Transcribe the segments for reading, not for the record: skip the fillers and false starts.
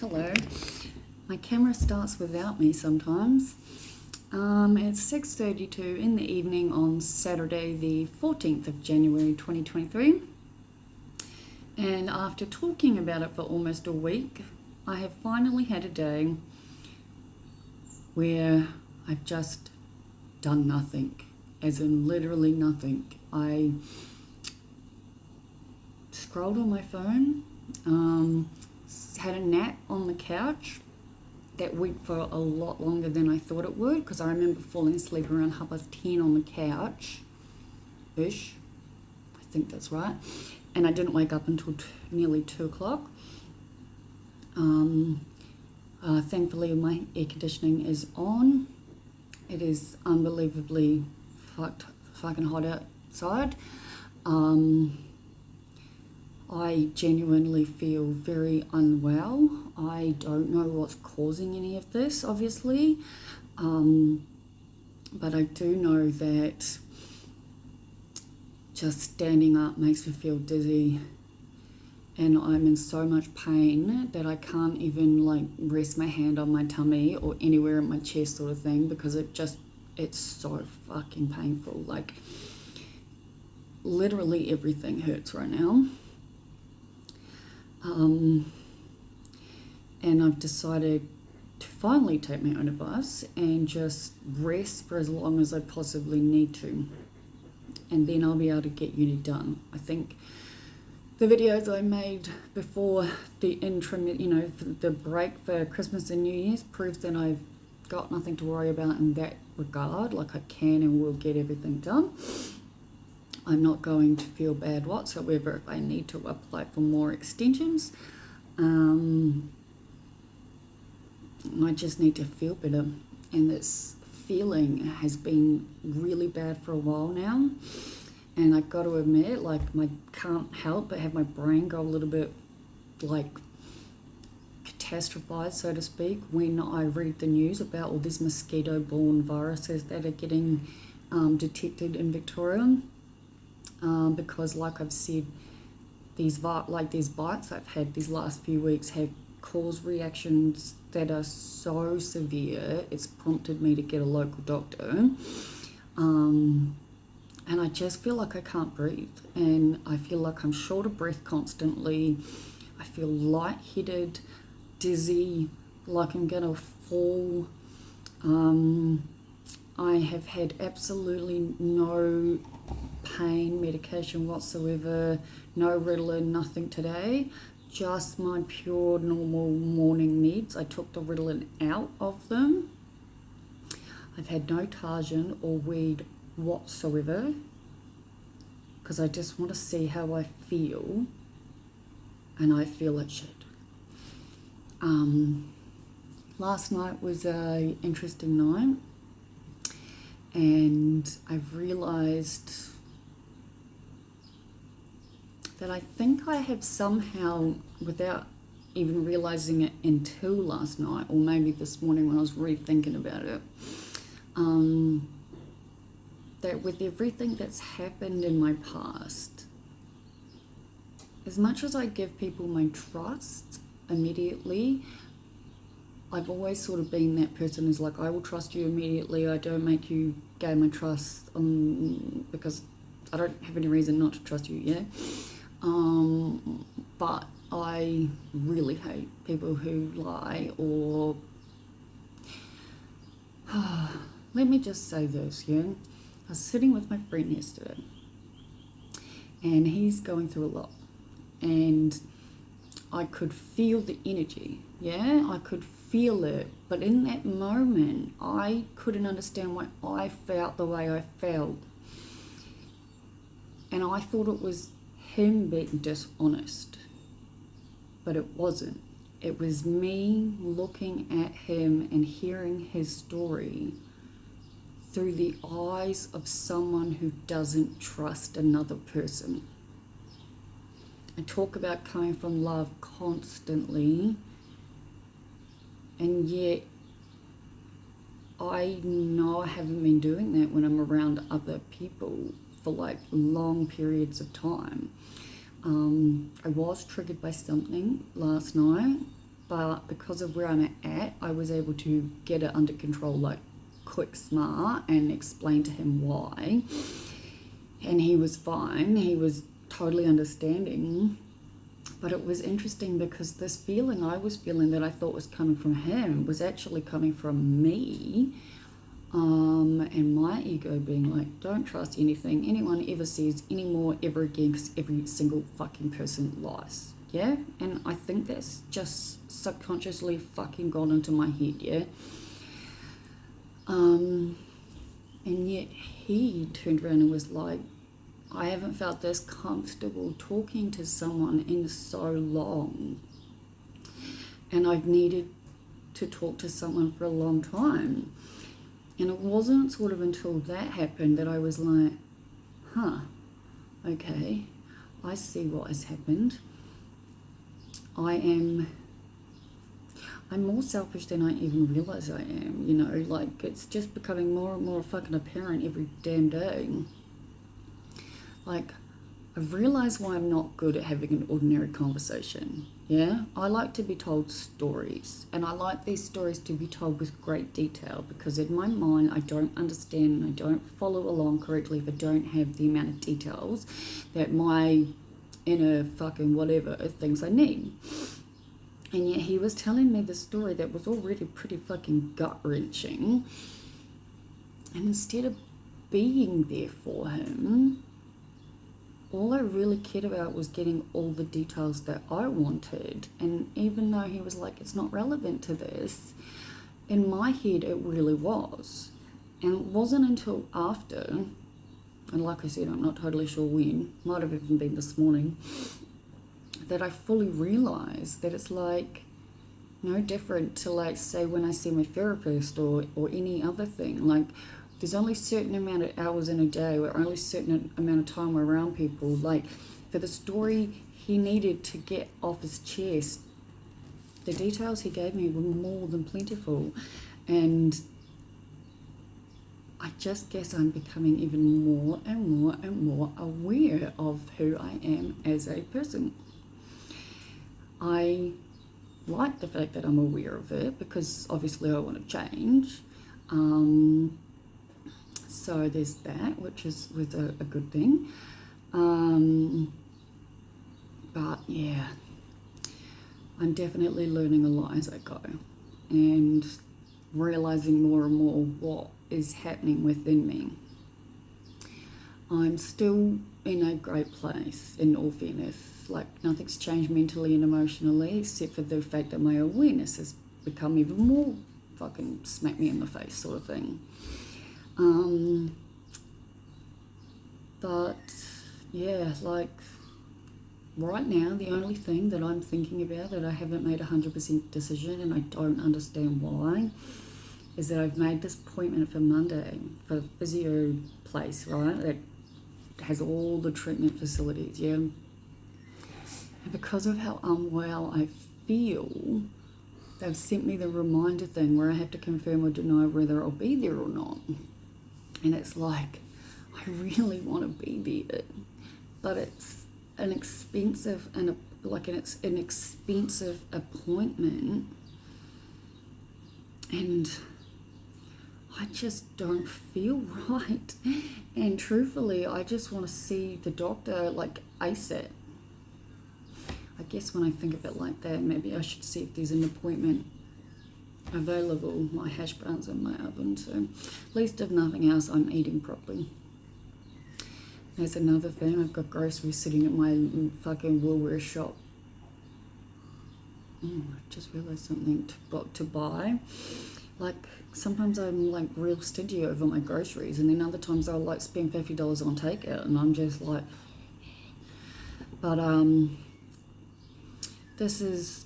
Hello. My camera starts without me sometimes. It's 6:32 in the evening on Saturday, the 14th of January 2023. And after talking about it for almost a week, I have finally had a day where I've just done nothing, as in literally nothing. I scrolled on my phone, had a nap on the couch. That went for a lot longer than I thought it would, because I remember falling asleep around 10:30 on the couch-ish. I think that's right. And I didn't wake up until nearly 2 o'clock. Thankfully, my air conditioning is on. It is unbelievably fucking hot outside. I genuinely feel very unwell. I don't know what's causing any of this, obviously, but I do know that just standing up makes me feel dizzy, and I'm in so much pain that I can't even rest my hand on my tummy or anywhere in my chest sort of thing, because it's so fucking painful. Literally everything hurts right now. And I've decided to finally take my own advice and just rest for as long as I possibly need to. And then I'll be able to get uni done. I think the videos I made before the interim, for the break for Christmas and New Year's, proves that I've got nothing to worry about in that regard. I can and will get everything done. I'm not going to feel bad whatsoever if I need to apply for more extensions. I just need to feel better. And this feeling has been really bad for a while now. And I've got to admit, I can't help but have my brain go a little bit catastrophized, so to speak, when I read the news about all these mosquito-borne viruses that are getting detected in Victoria. Because like I've said, these bites I've had these last few weeks have caused reactions that are so severe, it's prompted me to get a local doctor. And I just feel like I can't breathe, and I feel like I'm short of breath constantly. I feel lightheaded, dizzy, like I'm gonna fall. I have had absolutely no pain medication whatsoever, no Ritalin, nothing today, just my pure normal morning meds. I took the Ritalin out of them. I've had no Tajan or weed whatsoever, because I just want to see how I feel, and I feel like shit. Last night was an interesting night, and I've realised that I think I have somehow, without even realising it until last night, or maybe this morning when I was rethinking about it, that with everything that's happened in my past, as much as I give people my trust immediately, I've always sort of been that person who's like, I will trust you immediately. I don't make you gain my trust because I don't have any reason not to trust you, yeah? But I really hate people who lie or... Let me just say this, yeah? I was sitting with my friend yesterday, and he's going through a lot, and I could feel the energy, yeah? I could feel it, but in that moment, I couldn't understand why I felt the way I felt. And I thought it was him being dishonest, but it wasn't. It was me looking at him and hearing his story through the eyes of someone who doesn't trust another person. I talk about coming from love constantly, and yet I know I haven't been doing that when I'm around other people for long periods of time. I was triggered by something last night, but because of where I'm at, I was able to get it under control, like quick, smart, and explain to him why. And he was fine. He was totally understanding. But it was interesting because this feeling I was feeling that I thought was coming from him was actually coming from me. And my ego being like, don't trust anything anyone ever says anymore ever again, because every single fucking person lies. Yeah? And I think that's just subconsciously fucking gone into my head, yeah? And yet he turned around and was like, I haven't felt this comfortable talking to someone in so long. And I've needed to talk to someone for a long time. And it wasn't sort of until that happened that I was like, okay, I see what has happened. I'm more selfish than I even realize I am, you know, like it's just becoming more and more fucking apparent every damn day. Like, I've realized why I'm not good at having an ordinary conversation. Yeah, I like to be told stories, and I like these stories to be told with great detail, because in my mind I don't understand and I don't follow along correctly if I don't have the amount of details that my inner fucking whatever thinks I need. And yet he was telling me the story that was already pretty fucking gut-wrenching, and instead of being there for him, all I really cared about was getting all the details that I wanted. And even though he was like, it's not relevant to this, in my head it really was. And it wasn't until after, and like I said, I'm not totally sure when, might have even been this morning, that I fully realized that it's like no different to, like, say when I see my therapist or any other thing. Like, there's only a certain amount of hours in a day, or only a certain amount of time we're around people. Like, for the story he needed to get off his chest, the details he gave me were more than plentiful. And I just guess I'm becoming even more and more and more aware of who I am as a person. I like the fact that I'm aware of it, because obviously I want to change. So there's that, which was a good thing. But yeah, I'm definitely learning a lot as I go, and realizing more and more what is happening within me. I'm still in a great place, in all fairness. Like, nothing's changed mentally and emotionally, except for the fact that my awareness has become even more fucking smack me in the face sort of thing. But yeah, like right now, the only thing that I'm thinking about that I haven't made 100% decision, and I don't understand why, is that I've made this appointment for Monday for the physio place, right, that has all the treatment facilities, yeah. And because of how unwell I feel, they've sent me the reminder thing where I have to confirm or deny whether I'll be there or not. And it's like, I really want to be there, but it's an expensive it's an expensive appointment, and I just don't feel right. And truthfully, I just want to see the doctor like ASAP. I guess when I think of it like that, maybe I should see if there's an appointment available. My hash browns in my oven, so at least if nothing else, I'm eating properly. There's another thing, I've got groceries sitting at my fucking Woolworths shop. I just realised something to buy. Like, sometimes I'm like real stingy over my groceries, and then other times I'll like spend $50 on takeout, and I'm just like, but this is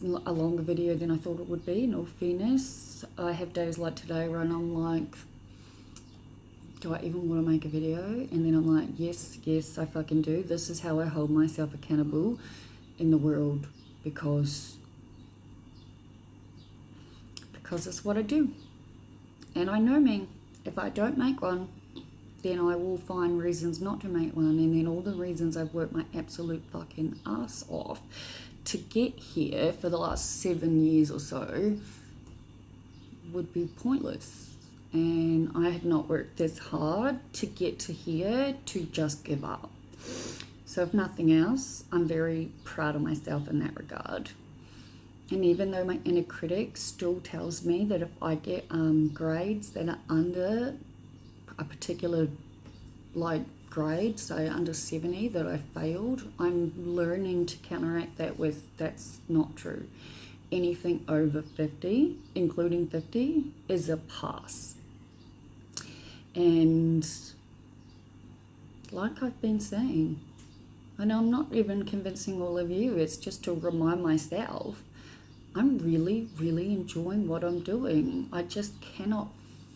a longer video than I thought it would be, in all fairness. I have days like today where I'm like, do I even want to make a video? And then I'm like, yes, I fucking do. This is how I hold myself accountable in the world, because it's what I do. And I know me, if I don't make one, then I will find reasons not to make one, and then all the reasons I've worked my absolute fucking ass off to get here for the last 7 years or so would be pointless. And I have not worked this hard to get to here to just give up. So if nothing else, I'm very proud of myself in that regard. And even though my inner critic still tells me that if I get grades that are under a particular grade, so under 70, that I failed, I'm learning to counteract that with that's not true. Anything over 50, including 50, is a pass. And like I've been saying, I know I'm not even convincing all of you, it's just to remind myself, I'm really, really enjoying what I'm doing. I just cannot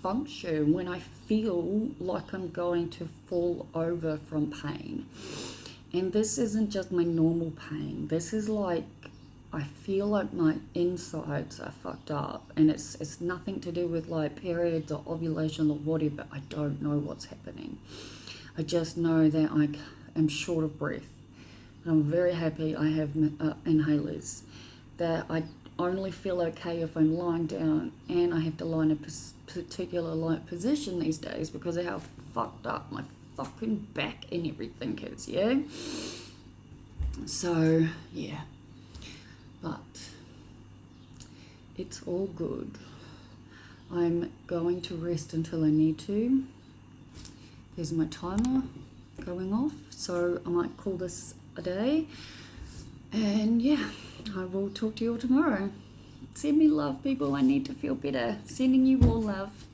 function when I feel like I'm going to fall over from pain. And this isn't just my normal pain. This is like, I feel like my insides are fucked up, and it's nothing to do with like periods or ovulation or whatever. I don't know what's happening. I just know that I am short of breath. And I'm very happy I have inhalers, that I only feel okay if I'm lying down, and I have to lie in a particular position these days because of how fucked up my fucking back and everything is, yeah? So, yeah. But it's all good. I'm going to rest until I need to. There's my timer going off, so I might call this a day. And yeah, I will talk to you all tomorrow. Send me love, people. I need to feel better. Sending you all love.